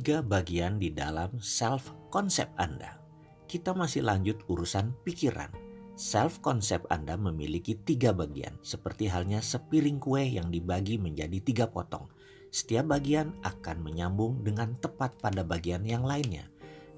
3 bagian di dalam self-concept Anda. Kita masih lanjut urusan pikiran. Self-concept Anda memiliki 3 bagian, seperti halnya sepiring kue yang dibagi menjadi 3 potong. Setiap bagian akan menyambung dengan tepat pada bagian yang lainnya.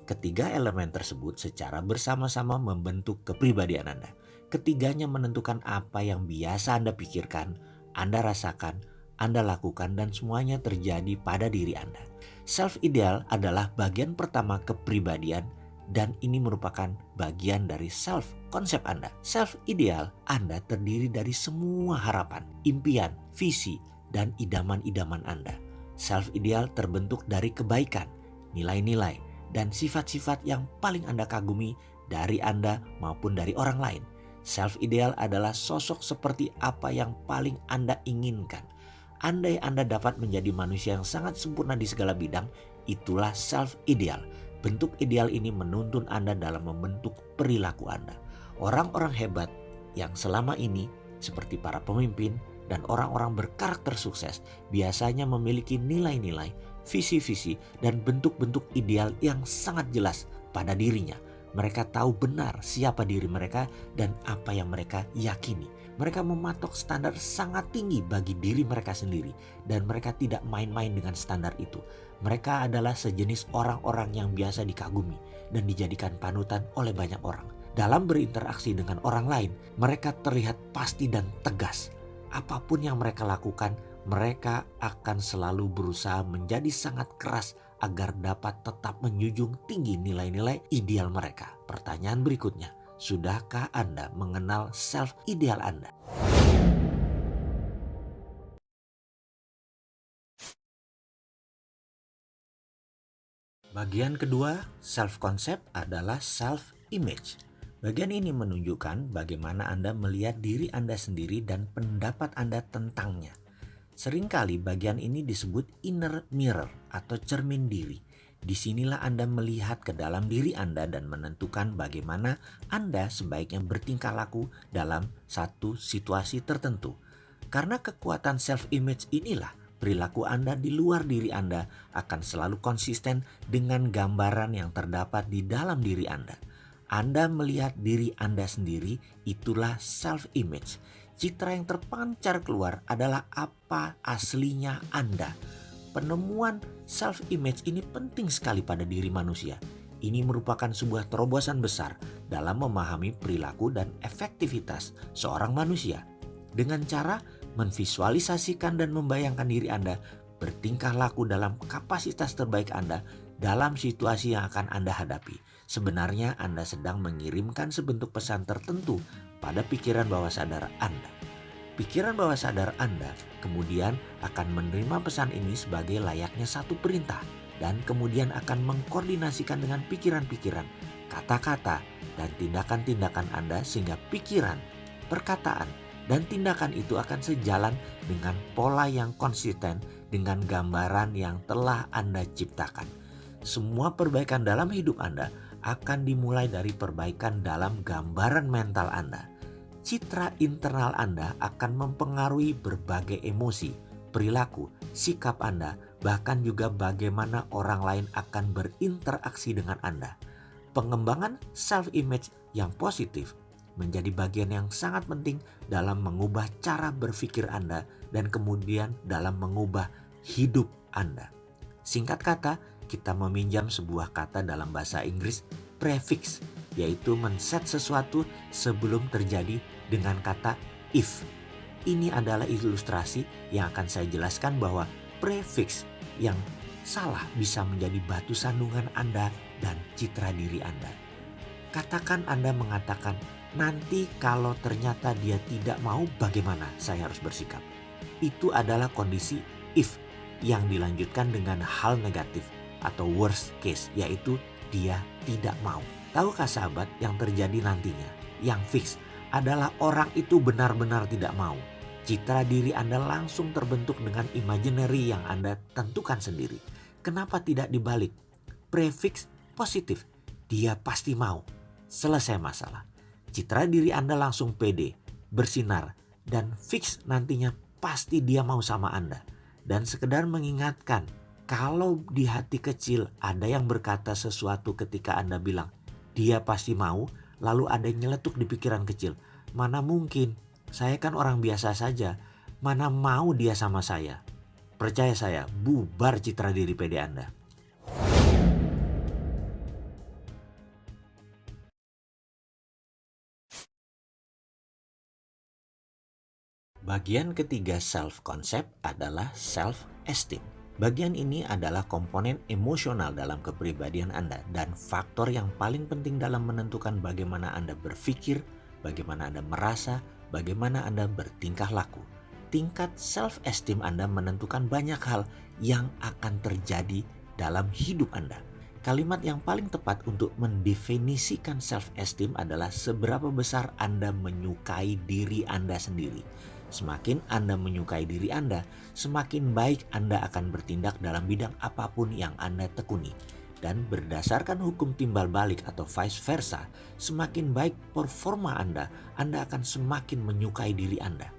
Ketiga elemen tersebut secara bersama-sama membentuk kepribadian Anda. Ketiganya menentukan apa yang biasa Anda pikirkan, Anda rasakan, Anda lakukan, dan semuanya terjadi pada diri Anda. Self-ideal adalah bagian pertama kepribadian dan ini merupakan bagian dari self-konsep Anda. Self-ideal Anda terdiri dari semua harapan, impian, visi, dan idaman-idaman Anda. Self-ideal terbentuk dari kebaikan, nilai-nilai, dan sifat-sifat yang paling Anda kagumi dari Anda maupun dari orang lain. Self-ideal adalah sosok seperti apa yang paling Anda inginkan. Andai Anda dapat menjadi manusia yang sangat sempurna di segala bidang, itulah self-ideal. Bentuk ideal ini menuntun Anda dalam membentuk perilaku Anda. Orang-orang hebat yang selama ini seperti para pemimpin dan orang-orang berkarakter sukses biasanya memiliki nilai-nilai, visi-visi, dan bentuk-bentuk ideal yang sangat jelas pada dirinya. Mereka tahu benar siapa diri mereka dan apa yang mereka yakini. Mereka mematok standar sangat tinggi bagi diri mereka sendiri dan mereka tidak main-main dengan standar itu. Mereka adalah sejenis orang-orang yang biasa dikagumi dan dijadikan panutan oleh banyak orang. Dalam berinteraksi dengan orang lain, mereka terlihat pasti dan tegas. Apapun yang mereka lakukan, mereka akan selalu berusaha menjadi sangat keras agar dapat tetap menjunjung tinggi nilai-nilai ideal mereka. Pertanyaan berikutnya, sudahkah Anda mengenal self-ideal Anda? Bagian kedua, self-concept adalah self-image. Bagian ini menunjukkan bagaimana Anda melihat diri Anda sendiri dan pendapat Anda tentangnya. Seringkali bagian ini disebut inner mirror atau cermin diri. Disinilah Anda melihat ke dalam diri Anda dan menentukan bagaimana Anda sebaiknya bertingkah laku dalam satu situasi tertentu. Karena kekuatan self-image inilah, perilaku Anda di luar diri Anda akan selalu konsisten dengan gambaran yang terdapat di dalam diri Anda. Anda melihat diri Anda sendiri, itulah self-image. Citra yang terpancar keluar adalah apa aslinya Anda. Penemuan self-image ini penting sekali pada diri manusia. Ini merupakan sebuah terobosan besar dalam memahami perilaku dan efektivitas seorang manusia. Dengan cara memvisualisasikan dan membayangkan diri Anda bertingkah laku dalam kapasitas terbaik Anda dalam situasi yang akan Anda hadapi. Sebenarnya Anda sedang mengirimkan sebentuk pesan tertentu pada pikiran bawah sadar Anda. Pikiran bawah sadar Anda kemudian akan menerima pesan ini sebagai layaknya satu perintah dan kemudian akan mengkoordinasikan dengan pikiran-pikiran, kata-kata, dan tindakan-tindakan Anda sehingga pikiran, perkataan, dan tindakan itu akan sejalan dengan pola yang konsisten dengan gambaran yang telah Anda ciptakan. Semua perbaikan dalam hidup Anda akan dimulai dari perbaikan dalam gambaran mental Anda. Citra internal Anda akan mempengaruhi berbagai emosi, perilaku, sikap Anda, bahkan juga bagaimana orang lain akan berinteraksi dengan Anda. Pengembangan self-image yang positif menjadi bagian yang sangat penting dalam mengubah cara berpikir Anda dan kemudian dalam mengubah hidup Anda. Singkat kata, kita meminjam sebuah kata dalam bahasa Inggris, prefix, yaitu men-set sesuatu sebelum terjadi dengan kata if. Ini adalah ilustrasi yang akan saya jelaskan bahwa prefix yang salah bisa menjadi batu sandungan Anda dan citra diri Anda. Katakan Anda mengatakan, nanti kalau ternyata dia tidak mau, bagaimana saya harus bersikap? Itu adalah kondisi if yang dilanjutkan dengan hal negatif atau worst case, yaitu dia tidak mau. Tahukah sahabat yang terjadi nantinya? Yang fix adalah orang itu benar-benar tidak mau. Citra diri Anda langsung terbentuk dengan imaginary yang Anda tentukan sendiri. Kenapa tidak dibalik? Prefix positif, dia pasti mau. Selesai masalah. Citra diri Anda langsung pede, bersinar, dan fix nantinya pasti dia mau sama Anda. Dan sekedar mengingatkan, Kalau di hati kecil ada yang berkata sesuatu ketika Anda bilang, dia pasti mau, lalu ada yang nyeletuk di pikiran kecil, mana mungkin, saya kan orang biasa saja, mana mau dia sama saya. Percaya saya, bubar citra diri pede Anda. Bagian ketiga self-concept adalah self-esteem. Bagian ini adalah komponen emosional dalam kepribadian Anda dan faktor yang paling penting dalam menentukan bagaimana Anda berpikir, bagaimana Anda merasa, bagaimana Anda bertingkah laku. Tingkat self-esteem Anda menentukan banyak hal yang akan terjadi dalam hidup Anda. Kalimat yang paling tepat untuk mendefinisikan self-esteem adalah seberapa besar Anda menyukai diri Anda sendiri. Semakin Anda menyukai diri Anda, semakin baik Anda akan bertindak dalam bidang apapun yang Anda tekuni. Dan berdasarkan hukum timbal balik atau vice versa, semakin baik performa Anda akan semakin menyukai diri Anda.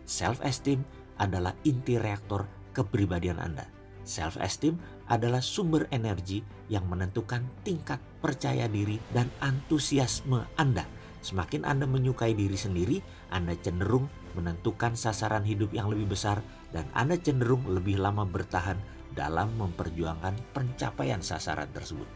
Self-esteem adalah inti reaktor kepribadian Anda. Self-esteem adalah sumber energi yang menentukan tingkat percaya diri dan antusiasme Anda. Semakin Anda menyukai diri sendiri, Anda cenderung menentukan sasaran hidup yang lebih besar dan Anda cenderung lebih lama bertahan dalam memperjuangkan pencapaian sasaran tersebut.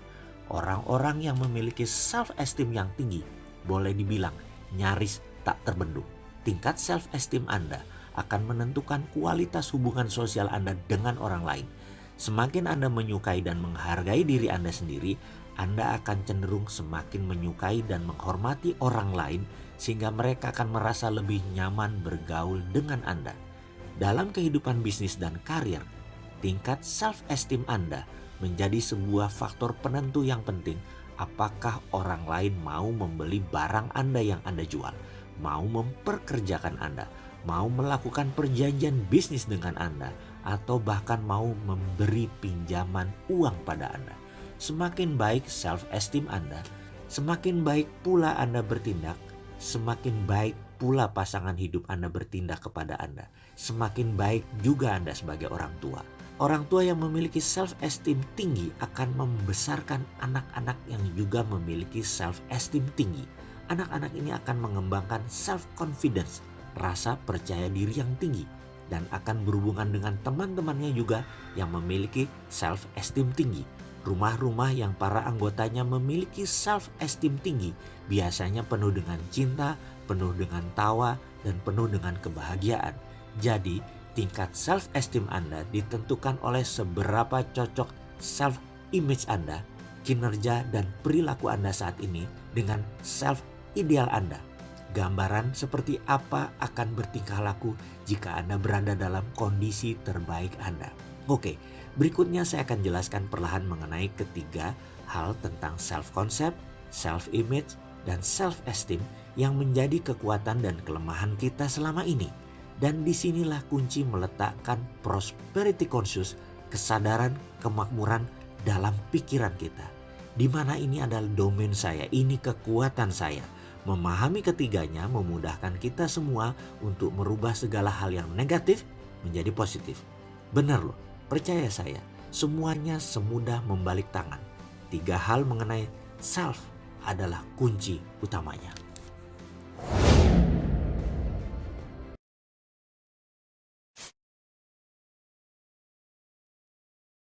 Orang-orang yang memiliki self-esteem yang tinggi boleh dibilang nyaris tak terbendung. Tingkat self-esteem Anda akan menentukan kualitas hubungan sosial Anda dengan orang lain. Semakin Anda menyukai dan menghargai diri Anda sendiri, Anda akan cenderung semakin menyukai dan menghormati orang lain sehingga mereka akan merasa lebih nyaman bergaul dengan Anda. Dalam kehidupan bisnis dan karir, tingkat self-esteem Anda menjadi sebuah faktor penentu yang penting apakah orang lain mau membeli barang Anda yang Anda jual, mau memperkerjakan Anda, mau melakukan perjanjian bisnis dengan Anda, atau bahkan mau memberi pinjaman uang pada Anda. Semakin baik self-esteem Anda, semakin baik pula Anda bertindak, semakin baik pula pasangan hidup Anda bertindak kepada Anda. Semakin baik juga Anda sebagai orang tua. Orang tua yang memiliki self-esteem tinggi akan membesarkan anak-anak yang juga memiliki self-esteem tinggi. Anak-anak ini akan mengembangkan self-confidence, rasa percaya diri yang tinggi, dan akan berhubungan dengan teman-temannya juga yang memiliki self-esteem tinggi. Rumah-rumah yang para anggotanya memiliki self-esteem tinggi biasanya penuh dengan cinta, penuh dengan tawa, dan penuh dengan kebahagiaan. Jadi, tingkat self-esteem Anda ditentukan oleh seberapa cocok self-image Anda, kinerja dan perilaku Anda saat ini dengan self-ideal Anda. Gambaran seperti apa akan bertingkah laku jika Anda berada dalam kondisi terbaik Anda. Oke, berikutnya saya akan jelaskan perlahan mengenai ketiga hal tentang self-concept, self-image, dan self-esteem yang menjadi kekuatan dan kelemahan kita selama ini. Dan disinilah kunci meletakkan prosperity conscious, kesadaran kemakmuran dalam pikiran kita. Di mana ini adalah domain saya, ini kekuatan saya. Memahami ketiganya memudahkan kita semua untuk merubah segala hal yang negatif menjadi positif. Benar loh, percaya saya, semuanya semudah membalik tangan. 3 hal mengenai self adalah kunci utamanya.